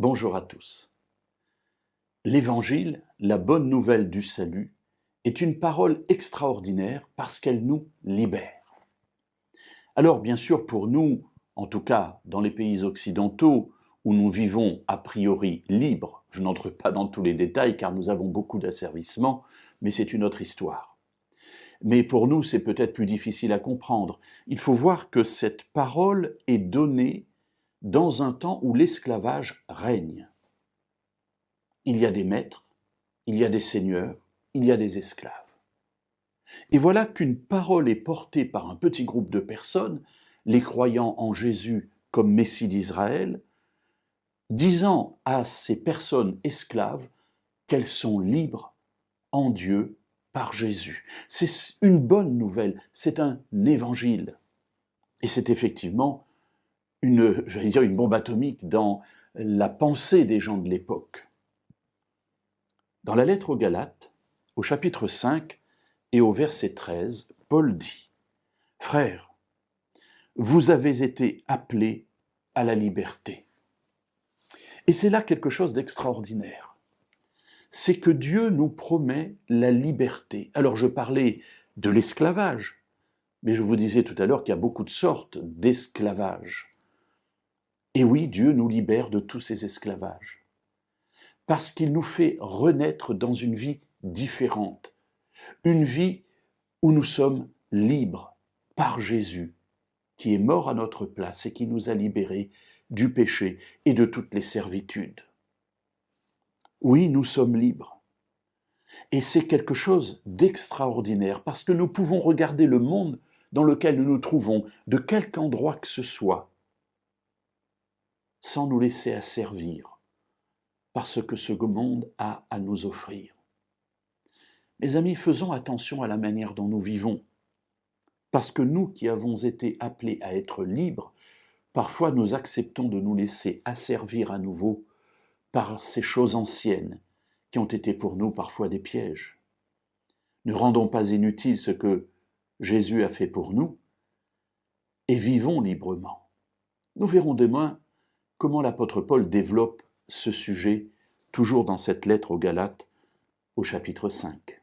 Bonjour à tous. L'Évangile, la bonne nouvelle du salut, est une parole extraordinaire parce qu'elle nous libère. Alors bien sûr pour nous, en tout cas dans les pays occidentaux où nous vivons a priori libres, je n'entre pas dans tous les détails car nous avons beaucoup d'asservissements, mais c'est une autre histoire. Mais pour nous c'est peut-être plus difficile à comprendre. Il faut voir que cette parole est donnée dans un temps où l'esclavage règne. Il y a des maîtres, il y a des seigneurs, il y a des esclaves. Et voilà qu'une parole est portée par un petit groupe de personnes, les croyants en Jésus comme Messie d'Israël, disant à ces personnes esclaves qu'elles sont libres en Dieu par Jésus. C'est une bonne nouvelle, c'est un évangile. Et c'est effectivement une bombe atomique dans la pensée des gens de l'époque. Dans la lettre aux Galates, au chapitre 5 et au verset 13, Paul dit « Frères, vous avez été appelés à la liberté. » Et c'est là quelque chose d'extraordinaire. C'est que Dieu nous promet la liberté. Alors je parlais de l'esclavage, mais je vous disais tout à l'heure qu'il y a beaucoup de sortes d'esclavage. Et oui, Dieu nous libère de tous ces esclavages. Parce qu'il nous fait renaître dans une vie différente, une vie où nous sommes libres par Jésus, qui est mort à notre place et qui nous a libérés du péché et de toutes les servitudes. Oui, nous sommes libres. Et c'est quelque chose d'extraordinaire, parce que nous pouvons regarder le monde dans lequel nous nous trouvons, de quelque endroit que ce soit, sans nous laisser asservir par ce que ce monde a à nous offrir. Mes amis, faisons attention à la manière dont nous vivons, parce que nous qui avons été appelés à être libres, parfois nous acceptons de nous laisser asservir à nouveau par ces choses anciennes qui ont été pour nous parfois des pièges. Ne rendons pas inutile ce que Jésus a fait pour nous et vivons librement. Nous verrons demain comment l'apôtre Paul développe ce sujet, toujours dans cette lettre aux Galates, au chapitre 5.